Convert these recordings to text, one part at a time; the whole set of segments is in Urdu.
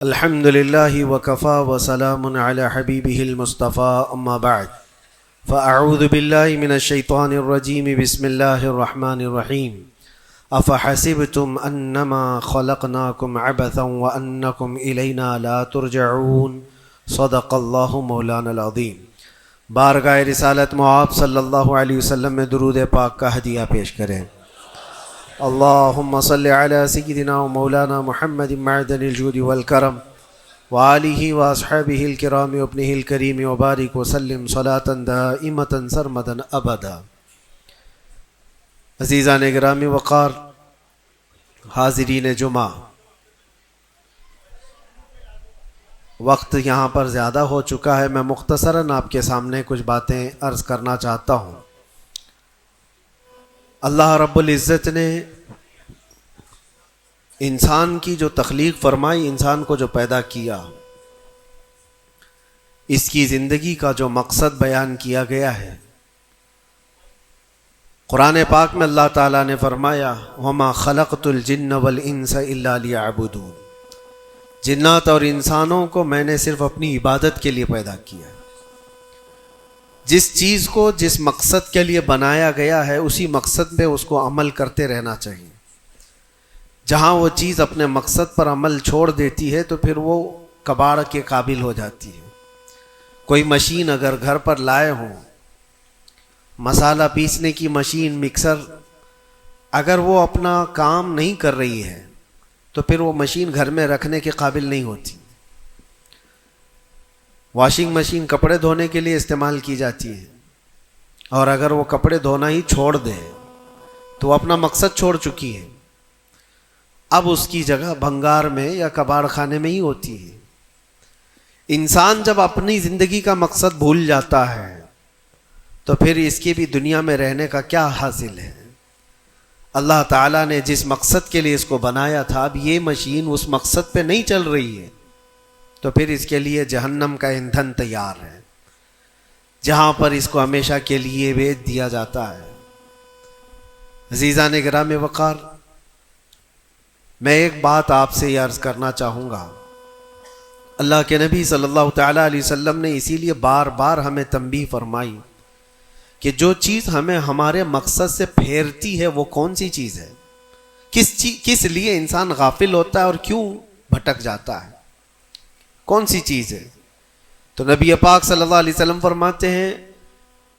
الحمد لله وكفى وسلام على حبيبه المصطفى أما بعد فأعوذ بالله من الشيطان الرجيم بسم الله الرحمن الرحيم أفحسبتم أنما خلقناكم عبثا وأنكم إلينا لا ترجعون صدق الله مولانا العظيم۔ بارگاہ رسالت معاب صلی اللہ علیہ وسلم میں درود پاک کا ہدیہ پیش کریں۔ اللہم صلی علی سیدنا و مولانا محمد معدن الجود والکرم وآلہ واصحابہ الکرام وابنہ الکریم وبارک وسلم صلاة دائمة سرمدا ابدا۔ عزیزان گرامی وقار، حاضرین جمعہ، وقت یہاں پر زیادہ ہو چکا ہے، میں مختصراً آپ کے سامنے کچھ باتیں عرض کرنا چاہتا ہوں۔ اللہ رب العزت نے انسان کی جو تخلیق فرمائی، انسان کو جو پیدا کیا، اس کی زندگی کا جو مقصد بیان کیا گیا ہے، قرآن پاک میں اللہ تعالیٰ نے فرمایا وَمَا خَلَقْتُ الْجِنَّ وَالْإِنسَ إِلَّا لِيَعْبُدُونَ، جنات اور انسانوں کو میں نے صرف اپنی عبادت کے لیے پیدا کیا ہے۔ جس چیز کو جس مقصد کے لیے بنایا گیا ہے، اسی مقصد پہ اس کو عمل کرتے رہنا چاہیے۔ جہاں وہ چیز اپنے مقصد پر عمل چھوڑ دیتی ہے تو پھر وہ کباڑ کے قابل ہو جاتی ہے۔ کوئی مشین اگر گھر پر لائے ہوں، مسالہ پیسنے کی مشین، مکسر، اگر وہ اپنا کام نہیں کر رہی ہے تو پھر وہ مشین گھر میں رکھنے کے قابل نہیں ہوتی۔ واشنگ مشین کپڑے دھونے کے لیے استعمال کی جاتی ہے، اور اگر وہ کپڑے دھونا ہی چھوڑ دے تو وہ اپنا مقصد چھوڑ چکی ہے، اب اس کی جگہ بھنگار میں یا کباڑ خانے میں ہی ہوتی ہے۔ انسان جب اپنی زندگی کا مقصد بھول جاتا ہے تو پھر اس کی بھی دنیا میں رہنے کا کیا حاصل ہے؟ اللہ تعالیٰ نے جس مقصد کے لیے اس کو بنایا تھا، اب یہ مشین اس مقصد پہ نہیں چل رہی ہے تو پھر اس کے لیے جہنم کا ایندھن تیار ہے، جہاں پر اس کو ہمیشہ کے لیے بیچ دیا جاتا ہے۔ عزیزان گرامی وقار، میں ایک بات آپ سے یہ عرض کرنا چاہوں گا۔ اللہ کے نبی صلی اللہ تعالیٰ علیہ وسلم نے اسی لیے بار بار ہمیں تنبیہ فرمائی کہ جو چیز ہمیں ہمارے مقصد سے پھیرتی ہے وہ کون سی چیز ہے، کس لیے انسان غافل ہوتا ہے اور کیوں بھٹک جاتا ہے، کون سی چیز ہے؟ تو نبی پاک صلی اللہ علیہ وسلم فرماتے ہیں،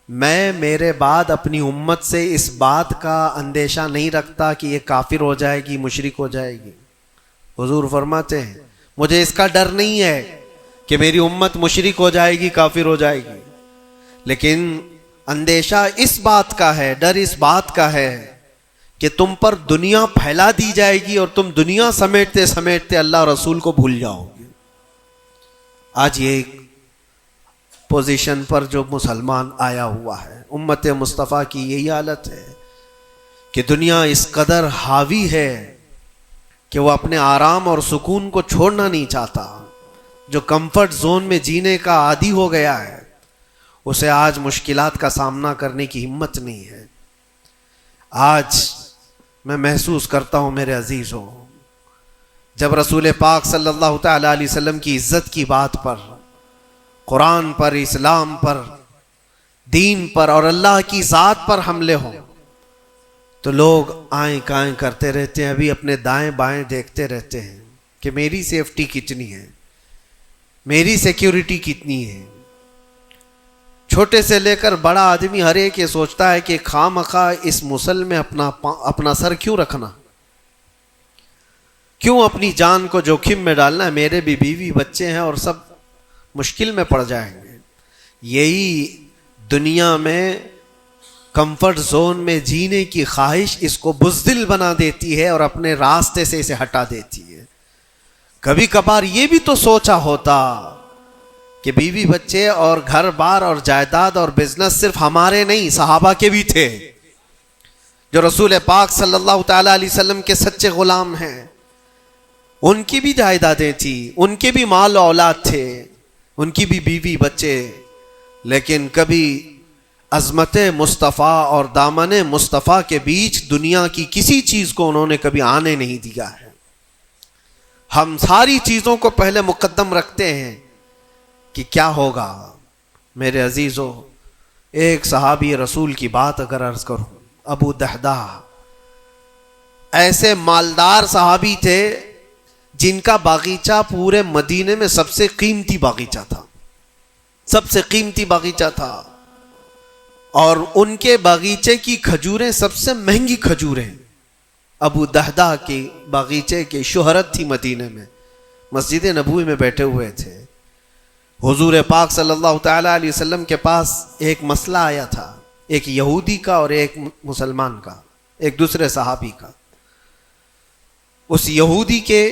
میں میرے بعد اپنی امت سے اس بات کا اندیشہ نہیں رکھتا کہ یہ کافر ہو جائے گی، مشرک ہو جائے گی۔ حضور فرماتے ہیں مجھے اس کا ڈر نہیں ہے کہ میری امت مشرک ہو جائے گی، کافر ہو جائے گی، لیکن اندیشہ اس بات کا ہے، ڈر اس بات کا ہے کہ تم پر دنیا پھیلا دی جائے گی اور تم دنیا سمیٹتے سمیٹتے اللہ رسول کو بھول جاؤ گے۔ آج یہ پوزیشن پر جو مسلمان آیا ہوا ہے، امت مصطفیٰ کی یہی حالت ہے کہ دنیا اس قدر حاوی ہے کہ وہ اپنے آرام اور سکون کو چھوڑنا نہیں چاہتا۔ جو کمفرٹ زون میں جینے کا عادی ہو گیا ہے، اسے آج مشکلات کا سامنا کرنے کی ہمت نہیں ہے۔ آج میں محسوس کرتا ہوں میرے عزیزوں، جب رسول پاک صلی اللہ تعالیٰ علیہ وسلم کی عزت کی بات پر، قرآن پر، اسلام پر، دین پر اور اللہ کی ذات پر حملے ہوں تو لوگ آئیں کائیں کرتے رہتے ہیں، ابھی اپنے دائیں بائیں دیکھتے رہتے ہیں کہ میری سیفٹی کتنی ہے، میری سیکیورٹی کتنی ہے۔ چھوٹے سے لے کر بڑا آدمی ہر ایک یہ سوچتا ہے کہ خواہ اس مسل میں اپنا سر کیوں رکھنا، کیوں اپنی جان کو جوخم میں ڈالنا ہے، میرے بھی بیوی بچے ہیں اور سب مشکل میں پڑ جائیں گے۔ یہی دنیا میں کمفرٹ زون میں جینے کی خواہش اس کو بزدل بنا دیتی ہے اور اپنے راستے سے اسے ہٹا دیتی ہے۔ کبھی کبھار یہ بھی تو سوچا ہوتا کہ بیوی بچے اور گھر بار اور جائیداد اور بزنس صرف ہمارے نہیں، صحابہ کے بھی تھے، جو رسول پاک صلی اللہ تعالیٰ علیہ وسلم کے سچے غلام ہیں۔ ان کی بھی جائیدادیں تھیں، ان کے بھی مال و اولاد تھے، ان کی بھی بیوی بچے، لیکن کبھی عظمت مصطفیٰ اور دامن مصطفیٰ کے بیچ دنیا کی کسی چیز کو انہوں نے کبھی آنے نہیں دیا ہے۔ ہم ساری چیزوں کو پہلے مقدم رکھتے ہیں کہ کیا ہوگا. میرے عزیزو، ایک صحابی رسول کی بات اگر عرض کروں، ابو دہدہ، ایسے مالدار صحابی تھے جن کا باغیچہ پورے مدینے میں سب سے قیمتی باغیچہ تھا، سب سے قیمتی باغیچہ تھا، اور ان کے باغیچے کی کھجوریں سب سے مہنگی کھجوریں. ابو دہدہ کے باغیچے کی شہرت تھی مدینے میں. مسجد نبوی میں بیٹھے ہوئے تھے، حضور پاک صلی اللہ تعالی علیہ وسلم کے پاس ایک مسئلہ آیا تھا، ایک یہودی کا اور ایک مسلمان کا، ایک دوسرے صحابی کا. اس یہودی کے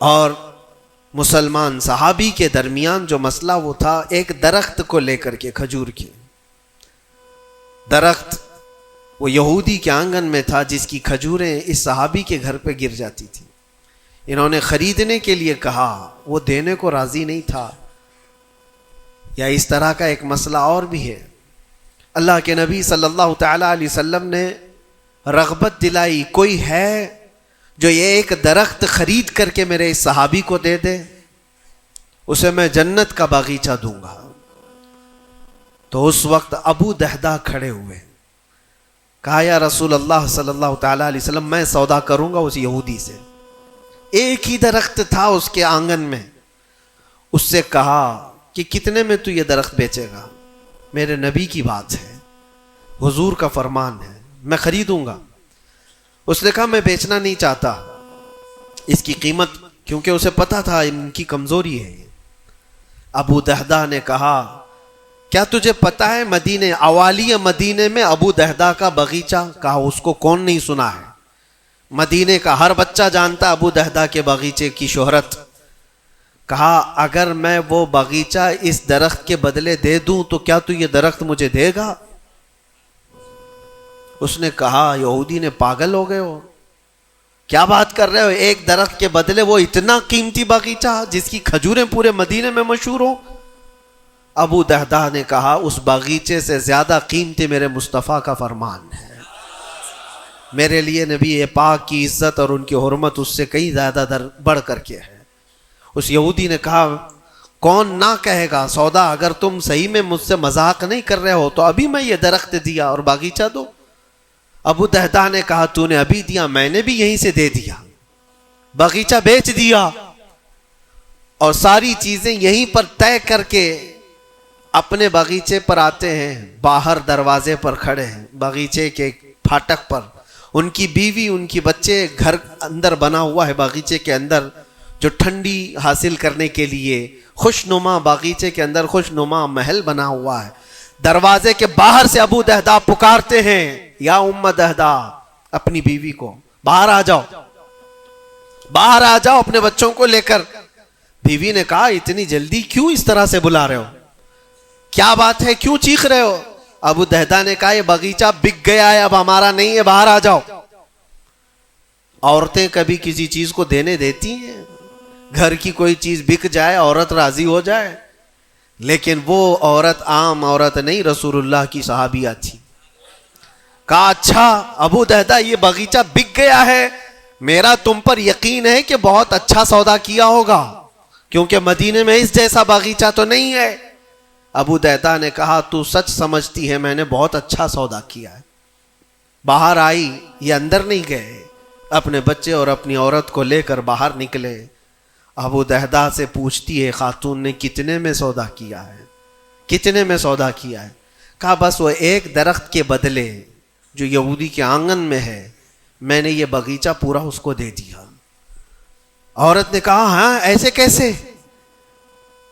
اور مسلمان صحابی کے درمیان جو مسئلہ وہ تھا ایک درخت کو لے کر کے، کھجور کے درخت وہ یہودی کے آنگن میں تھا جس کی کھجوریں اس صحابی کے گھر پہ گر جاتی تھی. انہوں نے خریدنے کے لیے کہا، وہ دینے کو راضی نہیں تھا. یا اس طرح کا ایک مسئلہ اور بھی ہے. اللہ کے نبی صلی اللہ تعالی علیہ وسلم نے رغبت دلائی، کوئی ہے جو یہ ایک درخت خرید کر کے میرے اس صحابی کو دے دے، اسے میں جنت کا باغیچہ دوں گا. تو اس وقت ابو دہدہ کھڑے ہوئے، کہا یا رسول اللہ صلی اللہ تعالی علیہ وسلم، میں سودا کروں گا اس یہودی سے. ایک ہی درخت تھا اس کے آنگن میں. اس سے کہا کہ کتنے میں تو یہ درخت بیچے گا؟ میرے نبی کی بات ہے، حضور کا فرمان ہے، میں خریدوں گا. اس نے کہا میں بیچنا نہیں چاہتا، اس کی قیمت، کیونکہ اسے پتا تھا ان کی کمزوری ہے. ابو دہدہ نے کہا کیا تجھے پتا ہے مدینے، اوالی مدینے میں ابو دہدہ کا باغیچہ؟ کہا اس کو کون نہیں سنا ہے، مدینے کا ہر بچہ جانتا ابو دہدہ کے باغیچے کی شہرت. کہا اگر میں وہ باغیچہ اس درخت کے بدلے دے دوں تو کیا تو یہ درخت مجھے دے گا؟ اس نے کہا یہودی نے، پاگل ہو گئے ہو، کیا بات کر رہے ہو؟ ایک درخت کے بدلے وہ اتنا قیمتی باغیچہ جس کی کھجوریں پورے مدینے میں مشہور ہوں. ابو دہدہ نے کہا اس باغیچے سے زیادہ قیمتی میرے مصطفیٰ کا فرمان ہے، میرے لیے نبی پاک کی عزت اور ان کی حرمت اس سے کئی زیادہ بڑھ کر کے ہے. اس یہودی نے کہا کون نہ کہے گا سودا، اگر تم صحیح میں مجھ سے مذاق نہیں کر رہے ہو تو ابھی میں یہ درخت دیا اور باغیچہ دو. ابو دہدہ نے کہا تو نے ابھی دیا، میں نے بھی یہیں سے دے دیا، باغیچہ بیچ دیا اور ساری چیزیں یہیں پر طے کر کے اپنے باغیچے پر آتے ہیں. باہر دروازے پر کھڑے ہیں باغیچے کے پھاٹک پر، ان کی بیوی ان کی بچے، گھر اندر بنا ہوا ہے باغیچے کے اندر جو ٹھنڈی حاصل کرنے کے لیے خوشنما، باغیچے کے اندر خوشنما محل بنا ہوا ہے. دروازے کے باہر سے ابو دہدہ پکارتے ہیں یا ام دہدہ، اپنی بیوی کو، باہر آ جاؤ، باہر آ جاؤ اپنے بچوں کو لے کر. بیوی نے کہا اتنی جلدی کیوں اس طرح سے بلا رہے ہو، کیا بات ہے، کیوں چیخ رہے ہو؟ ابو دہدہ نے کہا یہ باغیچہ بک گیا ہے، اب ہمارا نہیں ہے، باہر آ جاؤ. عورتیں کبھی کسی چیز کو دینے دیتی ہیں؟ گھر کی کوئی چیز بک جائے عورت راضی ہو جائے، لیکن وہ عورت عام عورت نہیں، رسول اللہ کی صحابیہ تھی. کہا اچھا ابو دہدہ یہ باغیچہ بک گیا ہے، میرا تم پر یقین ہے کہ بہت اچھا سودا کیا ہوگا، کیونکہ مدینے میں اس جیسا باغیچہ تو نہیں ہے. ابو دہدہ نے کہا تو سچ سمجھتی ہے میں نے بہت اچھا سودا کیا ہے. باہر آئی، یہ اندر نہیں گئے، اپنے بچے اور اپنی عورت کو لے کر باہر نکلے. ابو دہدہ سے پوچھتی ہے خاتون نے کتنے میں سودا کیا ہے، کتنے میں سودا کیا ہے؟ کہا بس وہ ایک درخت کے بدلے جو یہودی کے آنگن میں ہے میں نے یہ باغیچہ پورا اس کو دے دیا. عورت نے کہا ہاں ایسے کیسے،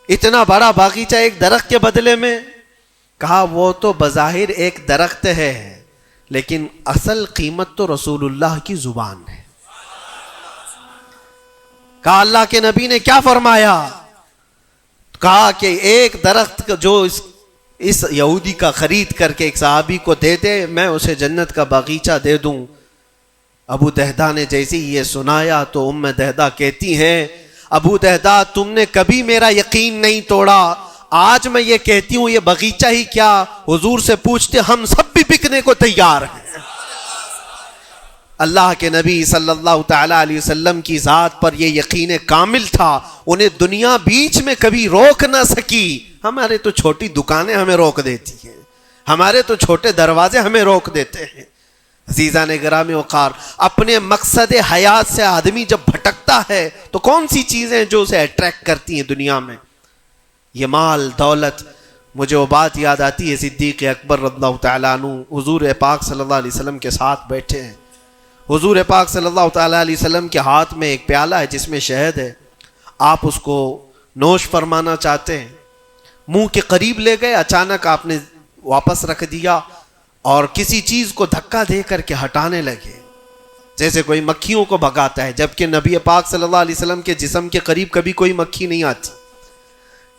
اتنا بڑا باغیچہ ایک درخت کے بدلے میں؟ کہا وہ تو بظاہر ایک درخت ہے لیکن اصل قیمت تو رسول اللہ کی زبان ہے. کہا اللہ کے نبی نے کیا فرمایا؟ کہا کہ ایک درخت جو اس یہودی کا خرید کر کے ایک صحابی کو دے دے میں اسے جنت کا باغیچہ دے دوں. ابو دہدہ نے جیسے یہ سنایا تو ام دہدہ کہتی ہیں ابو دہدہ تم نے کبھی میرا یقین نہیں توڑا، آج میں یہ کہتی ہوں یہ باغیچہ ہی کیا، حضور سے پوچھتے ہم سب بھی بکنے کو تیار ہیں. اللہ کے نبی صلی اللہ تعالی علیہ وسلم کی ذات پر یہ یقین کامل تھا، انہیں دنیا بیچ میں کبھی روک نہ سکی۔ ہمارے تو چھوٹی دکانیں ہمیں روک دیتی ہیں، ہمارے تو چھوٹے دروازے ہمیں روک دیتے ہیں۔ عزیزان گرامی وقار، اپنے مقصد حیات سے آدمی جب بھٹکتا ہے تو کون سی چیزیں جو اسے اٹریکٹ کرتی ہیں دنیا میں؟ یہ مال دولت۔ مجھے وہ بات یاد آتی ہے، صدیق اکبر رضی اللہ تعالیٰ عنہ حضور پاک صلی اللہ علیہ وسلم کے ساتھ بیٹھے ہیں۔ حضور پاک صلی اللہ تعالیٰ علیہ وسلم کے ہاتھ میں ایک پیالہ ہے جس میں شہد ہے، آپ اس کو نوش فرمانا چاہتے ہیں، منہ کے قریب لے گئے، اچانک آپ نے واپس رکھ دیا اور کسی چیز کو دھکا دے کر کے ہٹانے لگے، جیسے کوئی مکھیوں کو بھگاتا ہے، جبکہ نبی پاک صلی اللہ علیہ وسلم کے جسم کے قریب کبھی کوئی مکھی نہیں آتی،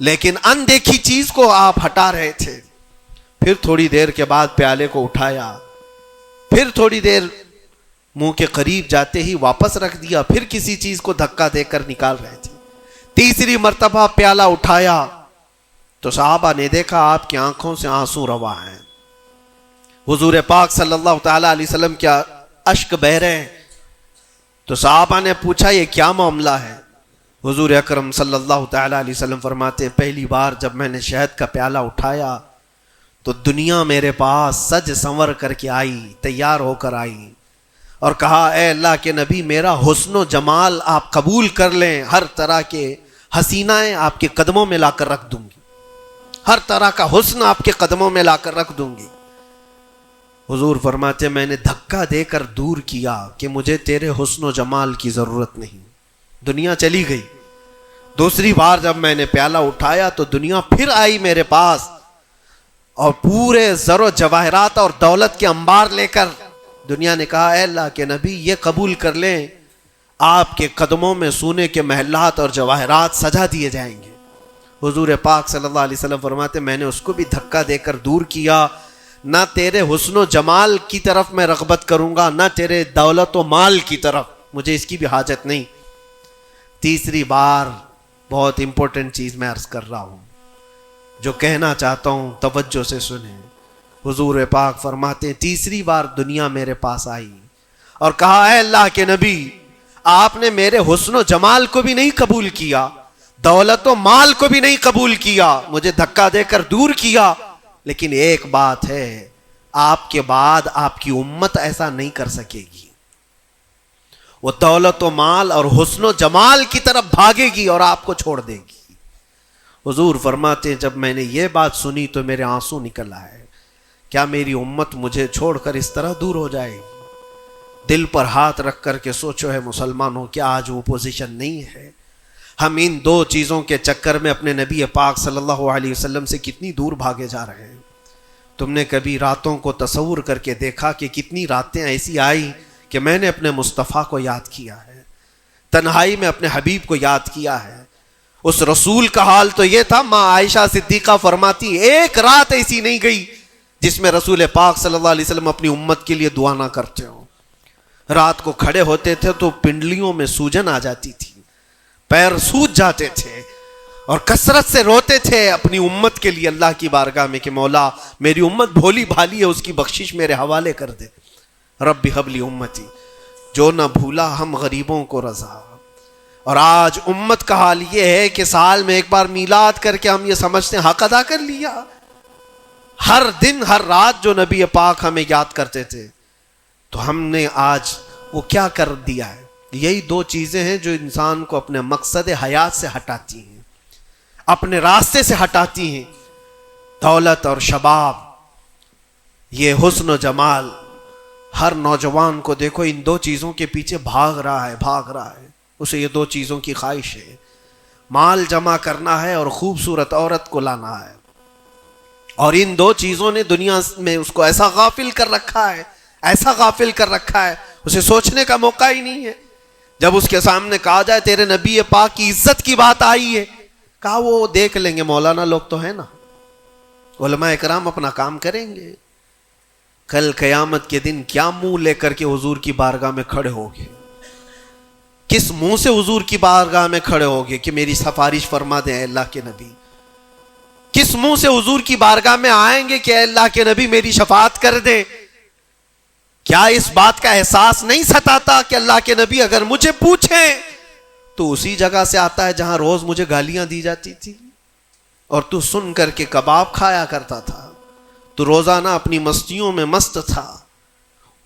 لیکن اندیکھی چیز کو آپ ہٹا رہے تھے۔ پھر تھوڑی دیر کے بعد پیالے کو اٹھایا، پھر تھوڑی دیر منہ کے قریب جاتے ہی واپس رکھ دیا، پھر کسی چیز کو دھکا دے کر نکال رہے تھے۔ تیسری مرتبہ پیالہ اٹھایا تو صحابہ نے دیکھا آپ کی آنکھوں سے آنسو روا ہیں، حضور پاک صلی اللہ تعالی علیہ وسلم کیا اشک بہ رہے ہیں۔ تو صحابہ نے پوچھا یہ کیا معاملہ ہے؟ حضور اکرم صلی اللہ تعالی علیہ وسلم فرماتے ہیں پہلی بار جب میں نے شہد کا پیالہ اٹھایا تو دنیا میرے پاس سج سنور کر کے آئی، تیار ہو کر آئی، اور کہا اے اللہ کے نبی میرا حسن و جمال آپ قبول کر لیں، ہر طرح کے حسینائیں آپ کے قدموں میں لا کر رکھ دوں گی، ہر طرح کا حسن آپ کے قدموں میں لا کر رکھ دوں گی۔ حضور فرماتے میں نے دھکا دے کر دور کیا کہ مجھے تیرے حسن و جمال کی ضرورت نہیں، دنیا چلی گئی۔ دوسری بار جب میں نے پیالہ اٹھایا تو دنیا پھر آئی میرے پاس اور پورے زر و جواہرات اور دولت کے انبار لے کر دنیا نے کہا اے اللہ کے نبی یہ قبول کر لیں، آپ کے قدموں میں سونے کے محلات اور جواہرات سجا دیے جائیں گے۔ حضور پاک صلی اللہ علیہ وسلم فرماتے میں نے اس کو بھی دھکا دے کر دور کیا، نہ تیرے حسن و جمال کی طرف میں رغبت کروں گا، نہ تیرے دولت و مال کی طرف، مجھے اس کی بھی حاجت نہیں۔ تیسری بار بہت امپورٹنٹ چیز میں عرض کر رہا ہوں، جو کہنا چاہتا ہوں توجہ سے سنیں۔ حضور پاک فرماتے ہیں تیسری بار دنیا میرے پاس آئی اور کہا اے اللہ کے نبی آپ نے میرے حسن و جمال کو بھی نہیں قبول کیا، دولت و مال کو بھی نہیں قبول کیا، مجھے دھکا دے کر دور کیا، لیکن ایک بات ہے آپ کے بعد آپ کی امت ایسا نہیں کر سکے گی، وہ دولت و مال اور حسن و جمال کی طرف بھاگے گی اور آپ کو چھوڑ دے گی۔ حضور فرماتے ہیں جب میں نے یہ بات سنی تو میرے آنسو نکل آئے، کیا میری امت مجھے چھوڑ کر اس طرح دور ہو جائے گی؟ دل پر ہاتھ رکھ کر کے سوچو ہے مسلمانوں، کیا آج وہ پوزیشن نہیں ہے؟ ہم ان دو چیزوں کے چکر میں اپنے نبی پاک صلی اللہ علیہ وسلم سے کتنی دور بھاگے جا رہے ہیں۔ تم نے کبھی راتوں کو تصور کر کے دیکھا کہ کتنی راتیں ایسی آئی کہ میں نے اپنے مصطفیٰ کو یاد کیا ہے، تنہائی میں اپنے حبیب کو یاد کیا ہے؟ اس رسول کا حال تو یہ تھا، ماں عائشہ صدیقہ فرماتی ایک رات ایسی نہیں گئی جس میں رسول پاک صلی اللہ علیہ وسلم اپنی امت کے لیے دعا نہ کرتے ہوں۔ رات کو کھڑے ہوتے تھے تو پنڈلیوں میں سوجن آ جاتی تھی، پیر سوج جاتے تھے اور کثرت سے روتے تھے اپنی امت کے لیے اللہ کی بارگاہ میں کہ مولا میری امت بھولی بھالی ہے، اس کی بخشش میرے حوالے کر دے، رب ہب لی امتی، جو نہ بھولا ہم غریبوں کو رضا۔ اور آج امت کا حال یہ ہے کہ سال میں ایک بار میلاد کر کے ہم یہ سمجھتے ہیں حق ادا کر لیا، ہر دن ہر رات جو نبی پاک ہمیں یاد کرتے تھے تو ہم نے آج وہ کیا کر دیا ہے؟ یہی دو چیزیں ہیں جو انسان کو اپنے مقصد حیات سے ہٹاتی ہیں، اپنے راستے سے ہٹاتی ہیں، دولت اور شباب، یہ حسن و جمال۔ ہر نوجوان کو دیکھو ان دو چیزوں کے پیچھے بھاگ رہا ہے، اسے یہ دو چیزوں کی خواہش ہے، مال جمع کرنا ہے اور خوبصورت عورت کو لانا ہے، اور ان دو چیزوں نے دنیا میں اس کو ایسا غافل کر رکھا ہے، اسے سوچنے کا موقع ہی نہیں ہے۔ جب اس کے سامنے کہا جائے تیرے نبی پاک کی عزت کی بات آئی ہے، کہا وہ دیکھ لیں گے، مولانا لوگ تو ہیں نا، علماء اکرام اپنا کام کریں گے، کل قیامت کے دن کیا منہ لے کر کے حضور کی بارگاہ میں کھڑے ہوگے؟ کس منہ سے حضور کی بارگاہ میں کھڑے ہوگے کہ میری سفارش فرما دیں اے اللہ کے نبی؟ کس منہ سے حضور کی بارگاہ میں آئیں گے کہ اے اللہ کے نبی میری شفاعت کر دیں؟ کیا اس بات کا احساس نہیں ستاتا کہ اللہ کے نبی اگر مجھے پوچھیں تو اسی جگہ سے آتا ہے جہاں روز مجھے گالیاں دی جاتی تھی، اور تو سن کر کے کباب کھایا کرتا تھا، تو روزانہ اپنی مستیوں میں مست تھا.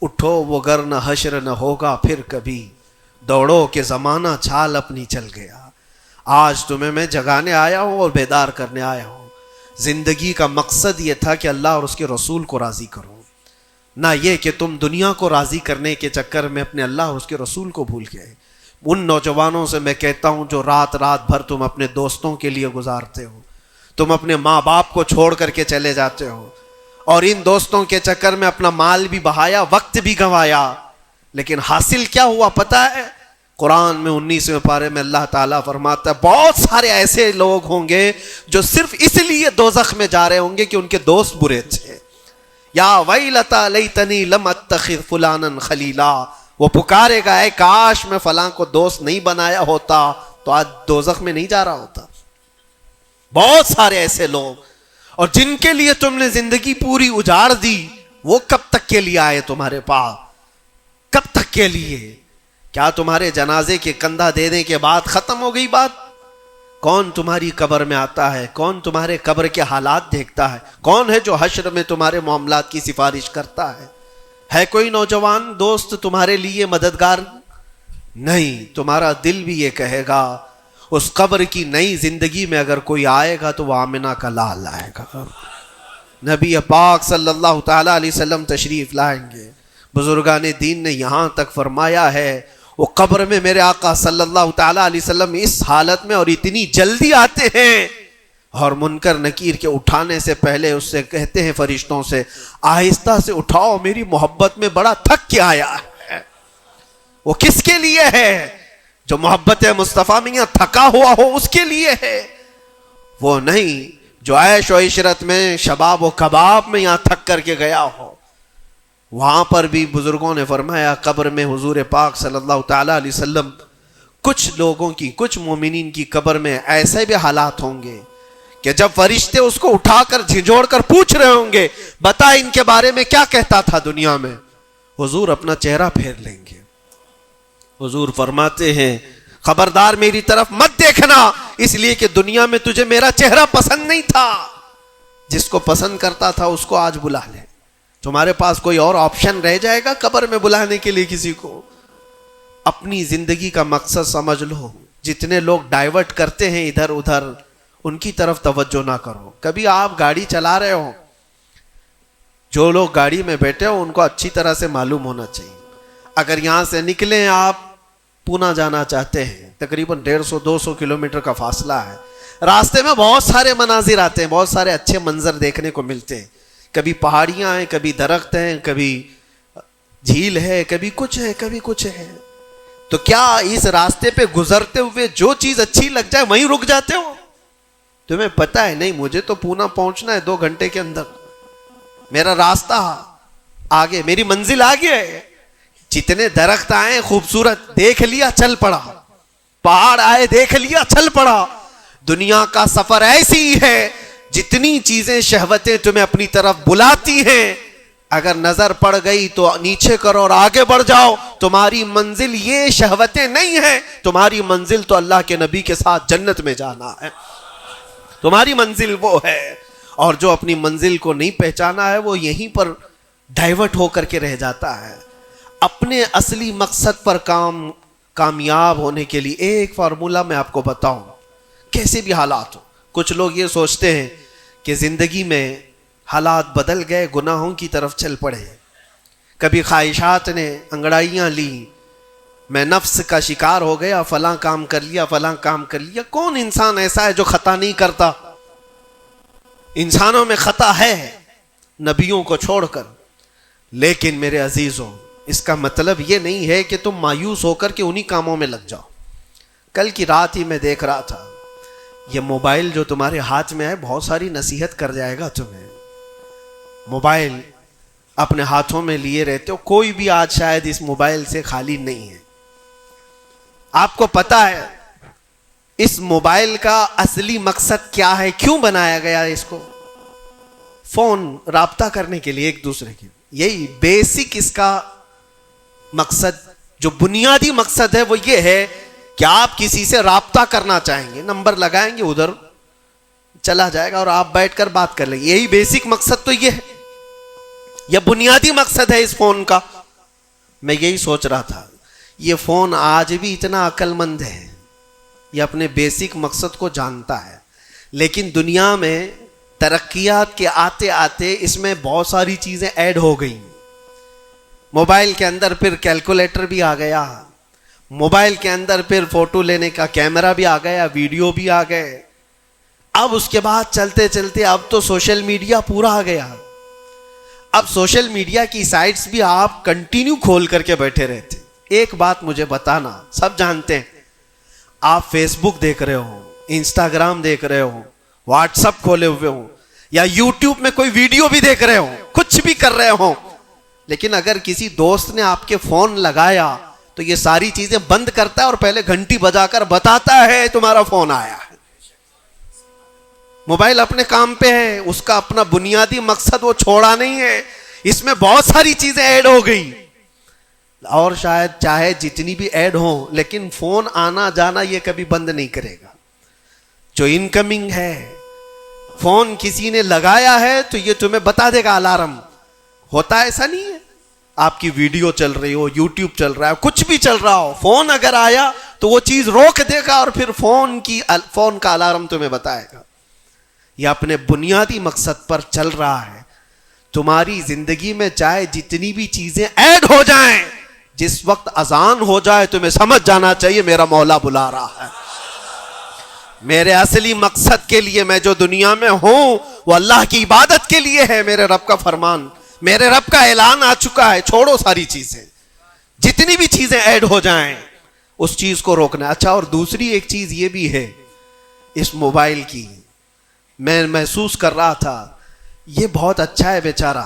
اٹھو وہ گر نہ حشر نہ ہوگا پھر کبھی، دوڑو کہ زمانہ چھال اپنی چل گیا. آج تمہیں میں جگانے آیا ہوں اور بیدار کرنے آیا ہوں. زندگی کا مقصد یہ تھا کہ اللہ اور اس کے رسول کو راضی کرو، نہ یہ کہ تم دنیا کو راضی کرنے کے چکر میں اپنے اللہ اور اس کے رسول کو بھول گئے. ان نوجوانوں سے میں کہتا ہوں جو رات بھر تم اپنے دوستوں کے لیے گزارتے ہو، تم اپنے ماں باپ کو چھوڑ کر کے چلے جاتے ہو، اور ان دوستوں کے چکر میں اپنا مال بھی بہایا، وقت بھی گنوایا، لیکن حاصل کیا ہوا پتہ ہے؟ قرآن میں 19ویں پارے میں اللہ تعالیٰ فرماتا ہے بہت سارے ایسے لوگ ہوں گے جو صرف اس لیے دوزخ میں جا رہے ہوں گے کہ ان کے دوست برے تھے. یا ویلتا لیتنی لم اتخذ فلانا خلیلا، وہ پکارے گا اے کاش میں فلاں کو دوست نہیں بنایا ہوتا تو آج دوزخ میں نہیں جا رہا ہوتا. بہت سارے ایسے لوگ، اور جن کے لیے تم نے زندگی پوری اجاڑ دی، وہ کب تک کے لیے آئے تمہارے پاس؟ کب تک کے لیے؟ کیا تمہارے جنازے کے کندھا دینے کے بعد ختم ہو گئی بات؟ کون تمہاری قبر میں آتا ہے؟ کون تمہارے قبر کے حالات دیکھتا ہے؟ کون ہے جو حشر میں تمہارے معاملات کی سفارش کرتا ہے؟ ہے کوئی نوجوان دوست تمہارے لیے مددگار؟ نہیں. تمہارا دل بھی یہ کہے گا اس قبر کی نئی زندگی میں اگر کوئی آئے گا تو وہ آمنہ کا لال آئے گا. نبی پاک صلی اللہ تعالی علیہ وسلم تشریف لائیں گے. بزرگان دین نے یہاں تک فرمایا ہے وہ قبر میں میرے آقا صلی اللہ تعالی علیہ وسلم اس حالت میں اور اتنی جلدی آتے ہیں، اور منکر نکیر کے اٹھانے سے پہلے اس سے کہتے ہیں فرشتوں سے آہستہ سے اٹھاؤ، میری محبت میں بڑا تھک کے آیا ہے. وہ کس کے لیے ہے؟ جو محبت مصطفیٰ میں یہاں تھکا ہوا ہو اس کے لیے ہے. وہ نہیں جو عیش و عشرت میں شباب و کباب میں یہاں تھک کر کے گیا ہو. وہاں پر بھی بزرگوں نے فرمایا قبر میں حضور پاک صلی اللہ تعالی علیہ وسلم کچھ لوگوں کی، کچھ مومنین کی قبر میں ایسے بھی حالات ہوں گے کہ جب فرشتے اس کو اٹھا کر جھنجھوڑ کر پوچھ رہے ہوں گے بتا ان کے بارے میں کیا کہتا تھا دنیا میں، حضور اپنا چہرہ پھیر لیں گے. حضور فرماتے ہیں خبردار میری طرف مت دیکھنا، اس لیے کہ دنیا میں تجھے میرا چہرہ پسند نہیں تھا. جس کو پسند کرتا تھا اس کو آج بلا لے. تمہارے پاس کوئی اور آپشن رہ جائے گا قبر میں بلانے کے لیے کسی کو؟ اپنی زندگی کا مقصد سمجھ لو. جتنے لوگ ڈائیورٹ کرتے ہیں ادھر ادھر، ان کی طرف توجہ نہ کرو. کبھی آپ گاڑی چلا رہے ہو، جو لوگ گاڑی میں بیٹھے ہو ان کو اچھی طرح سے معلوم ہونا چاہیے. اگر یہاں سے نکلیں آپ پونا جانا چاہتے ہیں، تقریباً 150-200 کلومیٹر کا فاصلہ ہے. راستے میں بہت سارے مناظر آتے ہیں، بہت سارے اچھے منظر دیکھنے کو ملتے ہیں. کبھی پہاڑیاں ہیں، کبھی درخت ہیں، کبھی جھیل ہے، کبھی کچھ ہے، کبھی کچھ ہے. تو کیا اس راستے پہ گزرتے ہوئے جو چیز اچھی لگ جائے وہیں رک جاتے ہو؟ تمہیں پتا ہے نہیں مجھے تو پونا پہنچنا ہے 2 گھنٹے کے اندر، میرا راستہ آگے، میری منزل آگے ہے. جتنے درخت آئے خوبصورت دیکھ لیا چل پڑا، پہاڑ آئے دیکھ لیا چل پڑا. دنیا کا سفر ایسی ہے جتنی چیزیں شہوتیں تمہیں اپنی طرف بلاتی ہیں، اگر نظر پڑ گئی تو نیچے کرو اور آگے بڑھ جاؤ. تمہاری منزل یہ شہوتیں نہیں ہیں، تمہاری منزل تو اللہ کے نبی کے ساتھ جنت میں جانا ہے. تمہاری منزل وہ ہے. اور جو اپنی منزل کو نہیں پہچانا ہے وہ یہیں پر ڈائیورٹ ہو کر کے رہ جاتا ہے. اپنے اصلی مقصد پر کامیاب ہونے کے لیے ایک فارمولہ میں آپ کو بتاؤں، کیسے بھی حالات ہو. کچھ لوگ یہ سوچتے ہیں کہ زندگی میں حالات بدل گئے، گناہوں کی طرف چل پڑے، کبھی خواہشات نے انگڑائیاں لی، میں نفس کا شکار ہو گیا، فلاں کام کر لیا، فلاں کام کر لیا. کون انسان ایسا ہے جو خطا نہیں کرتا؟ انسانوں میں خطا ہے نبیوں کو چھوڑ کر. لیکن میرے عزیزوں اس کا مطلب یہ نہیں ہے کہ تم مایوس ہو کر کے انہی کاموں میں لگ جاؤ. کل کی رات ہی میں دیکھ رہا تھا یہ موبائل جو تمہارے ہاتھ میں ہے بہت ساری نصیحت کر جائے گا تمہیں. موبائل اپنے ہاتھوں میں لیے رہتے ہو، کوئی بھی آج شاید اس موبائل سے خالی نہیں ہے. آپ کو پتا ہے اس موبائل کا اصلی مقصد کیا ہے؟ کیوں بنایا گیا اس کو؟ فون، رابطہ کرنے کے لیے ایک دوسرے کے. یہی بیسک اس کا مقصد، جو بنیادی مقصد ہے وہ یہ ہے کہ آپ کسی سے رابطہ کرنا چاہیں گے، نمبر لگائیں گے، ادھر چلا جائے گا اور آپ بیٹھ کر بات کر لیں گے. یہی بیسک مقصد تو یہ ہے، یہ بنیادی مقصد ہے اس فون کا. میں یہی سوچ رہا تھا، یہ فون آج بھی اتنا عقل مند ہے، یہ اپنے بیسک مقصد کو جانتا ہے، لیکن دنیا میں ترقیات کے آتے آتے اس میں بہت ساری چیزیں ایڈ ہو گئیں. موبائل کے اندر پھر کیلکولیٹر بھی آ گیا، موبائل کے اندر پھر فوٹو لینے کا کیمرہ بھی آ گیا، ویڈیو بھی آ گئے. اب اس کے بعد چلتے چلتے اب تو سوشل میڈیا پورا آ گیا. اب سوشل میڈیا کی سائٹس بھی آپ کنٹینیو کھول کر کے بیٹھے رہتے. ایک بات مجھے بتانا، سب جانتے ہیں، آپ فیس بک دیکھ رہے ہو، انسٹاگرام دیکھ رہے ہو، واٹس اپ کھولے ہوئے ہو، یا یوٹیوب میں کوئی ویڈیو بھی دیکھ رہے ہو، کچھ بھی کر رہے ہو، لیکن اگر کسی دوست نے آپ کے فون لگایا تو یہ ساری چیزیں بند کرتا ہے اور پہلے گھنٹی بجا کر بتاتا ہے تمہارا فون آیا ہے. موبائل اپنے کام پہ ہے، اس کا اپنا بنیادی مقصد وہ چھوڑا نہیں ہے. اس میں بہت ساری چیزیں ایڈ ہو گئی، اور شاید چاہے جتنی بھی ایڈ ہوں، لیکن فون آنا جانا یہ کبھی بند نہیں کرے گا. جو انکمنگ ہے، فون کسی نے لگایا ہے تو یہ تمہیں بتا دے گا، الارم ہوتا ہے. ایسا نہیں ہے آپ کی ویڈیو چل رہی ہو، یوٹیوب چل رہا ہے، کچھ بھی چل رہا ہو، فون اگر آیا تو وہ چیز روک دے گا اور پھر فون کا الارم تمہیں بتائے گا. یہ اپنے بنیادی مقصد پر چل رہا ہے. تمہاری زندگی میں چاہے جتنی بھی چیزیں ایڈ ہو جائیں، جس وقت اذان ہو جائے تمہیں سمجھ جانا چاہیے میرا مولا بلا رہا ہے. میرے اصلی مقصد کے لیے میں جو دنیا میں ہوں وہ اللہ کی عبادت کے لیے ہے. میرے رب کا فرمان، میرے رب کا اعلان آ چکا ہے، چھوڑو ساری چیزیں. جتنی بھی چیزیں ایڈ ہو جائیں اس چیز کو روکنا. اچھا، اور دوسری ایک چیز یہ بھی ہے اس موبائل کی، میں محسوس کر رہا تھا، یہ بہت اچھا ہے بیچارہ،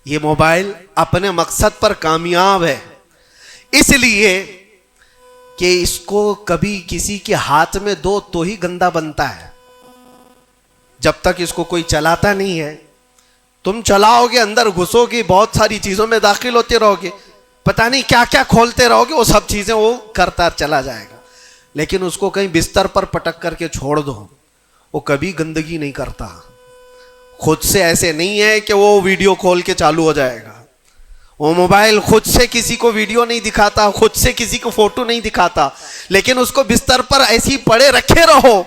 یہ موبائل اپنے مقصد پر کامیاب ہے، اس لیے کہ اس کو کبھی کسی کے ہاتھ میں دو تو ہی گندا بنتا ہے. جب تک اس کو کوئی چلاتا نہیں ہے، تم چلاؤ گے، اندر گھسو گے، بہت ساری چیزوں میں داخل ہوتے رہو گے، پتہ نہیں کیا کیا کھولتے رہو گے، وہ سب چیزیں وہ کرتا چلا جائے گا. لیکن اس کو کہیں بستر پر پٹک کر کے چھوڑ دو، وہ کبھی گندگی نہیں کرتا. خود سے ایسے نہیں ہے کہ وہ ویڈیو کھول کے چالو ہو جائے گا. وہ موبائل خود سے کسی کو ویڈیو نہیں دکھاتا، خود سے کسی کو فوٹو نہیں دکھاتا، لیکن اس کو بستر پر ایسی پڑے رکھے رہو،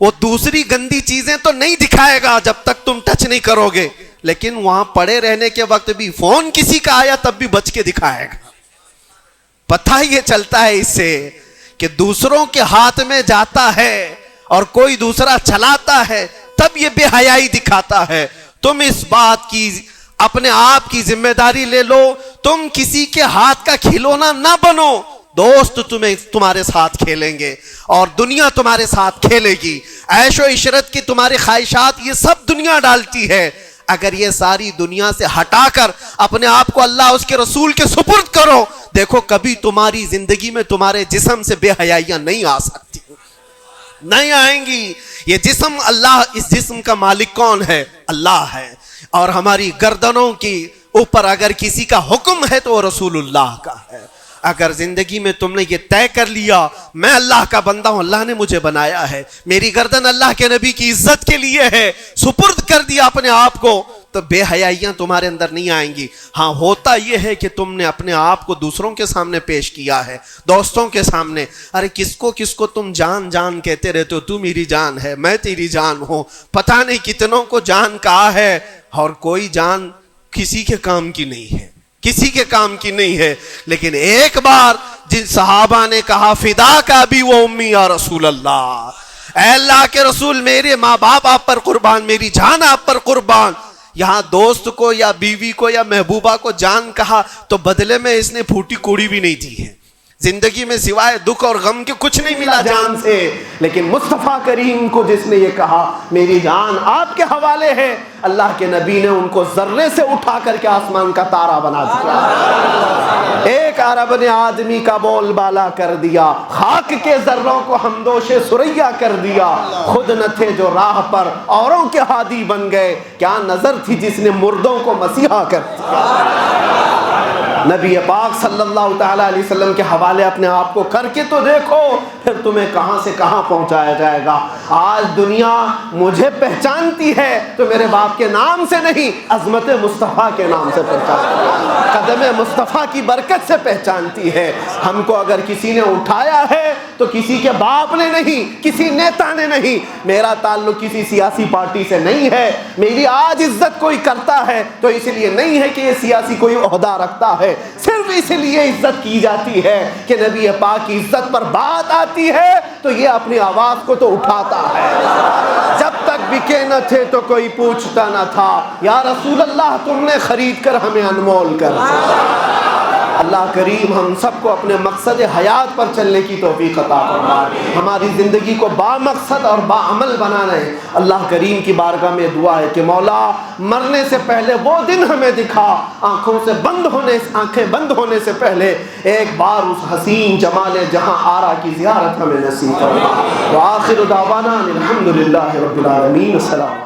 وہ دوسری گندی چیزیں تو نہیں دکھائے گا جب تک تم ٹچ نہیں کرو گے، لیکن وہاں پڑے رہنے کے وقت بھی فون کسی کا آیا تب بھی بچ کے دکھائے گا. پتہ یہ چلتا ہے اس سے کہ دوسروں کے ہاتھ میں جاتا ہے اور کوئی دوسرا چلاتا ہے تب یہ بے حیائی دکھاتا ہے. تم اس بات کی اپنے آپ کی ذمہ داری لے لو، تم کسی کے ہاتھ کا کھلونا نہ بنو. دوست تمہارے ساتھ کھیلیں گے اور دنیا تمہارے ساتھ کھیلے گی. عیش و عشرت کی تمہاری خواہشات یہ سب دنیا ڈالتی ہے. اگر یہ ساری دنیا سے ہٹا کر اپنے آپ کو اللہ اس کے رسول کے سپرد کرو، دیکھو کبھی تمہاری زندگی میں تمہارے جسم سے بے حیائیاں نہیں آ سکتی، نہیں آئیں گی. یہ جسم اللہ، اس جسم کا مالک کون ہے؟ اللہ ہے. اور ہماری گردنوں کی اوپر اگر کسی کا حکم ہے تو وہ رسول اللہ کا ہے. اگر زندگی میں تم نے یہ طے کر لیا میں اللہ کا بندہ ہوں، اللہ نے مجھے بنایا ہے، میری گردن اللہ کے نبی کی عزت کے لیے ہے، سپرد کر دیا اپنے آپ کو، تو بے حیائیاں تمہارے اندر نہیں آئیں گی. ہاں ہوتا یہ ہے کہ تم نے اپنے آپ کو دوسروں کے سامنے پیش کیا ہے، دوستوں کے سامنے. ارے کس کو تم جان جان کہتے رہتے ہو، تو میری جان ہے، میں تیری جان ہوں. پتہ نہیں کتنوں کو جان کہا ہے اور کوئی جان کسی کے کام کی نہیں ہے، کسی کے کام کی نہیں ہے. لیکن ایک بار جن صحابہ نے کہا فدا کا بھی وہ امی یا رسول اللہ، اے اللہ کے رسول میرے ماں باپ آپ پر قربان، میری جان آپ پر قربان. یہاں دوست کو یا بیوی کو یا محبوبہ کو جان کہا تو بدلے میں اس نے پھوٹی کوڑی بھی نہیں دی ہے. زندگی میں سوائے دکھ اور غم کے کچھ نہیں ملا جان سے. لیکن مصطفیٰ کریم کو جس نے یہ کہا میری جان آپ کے حوالے ہے، اللہ کے نبی نے ان کو ذرے سے اٹھا کر کے آسمان کا تارا بنا دیا، ایک عرب نے آدمی کا بول بالا کر دیا، خاک کے ذروں کو ہمدوش سریا کر دیا، خود نہ تھے جو راہ پر اوروں کے ہادی بن گئے، کیا نظر تھی جس نے مردوں کو مسیحا کر دیا۔ نبی پاک صلی اللہ تعالیٰ علیہ وسلم کے حوالے اپنے آپ کو کر کے تو دیکھو، پھر تمہیں کہاں سے کہاں پہنچایا جائے گا۔ آج دنیا مجھے پہچانتی ہے تو میرے باپ کے نام سے نہیں، عظمت مصطفیٰ کے نام سے پہچانتی ہے، قدم مصطفیٰ کی برکت سے پہچانتی ہے۔ ہم کو اگر کسی نے اٹھایا ہے تو کسی کے باپ نے نہیں، کسی نیتا نے نہیں، میرا تعلق کسی سیاسی پارٹی سے نہیں ہے۔ میری آج عزت کوئی کرتا ہے تو اس لیے نہیں ہے کہ یہ سیاسی کوئی عہدہ رکھتا ہے، صرف اس لیے عزت کی جاتی ہے کہ نبی پاک کی عزت پر بات آتی ہے تو یہ اپنی آواز کو تو اٹھاتا ہے۔ جب تک بکے نہ تھے تو کوئی پوچھتا نہ تھا، یا رسول اللہ تم نے خرید کر ہمیں انمول کر دیا۔ اللہ کریم ہم سب کو اپنے مقصد حیات پر چلنے کی توفیق عطا فرمائے، ہماری زندگی کو با مقصد اور با عمل بنانا ہے۔ اللہ کریم کی بارگاہ میں دعا ہے کہ مولا مرنے سے پہلے وہ دن ہمیں دکھا، آنکھیں بند ہونے سے پہلے ایک بار اس حسین جمال جہاں آرا کی زیارت ہمیں نصیب فرما۔ وآخر دعوانا الحمدللہ رب العالمین۔ السلام۔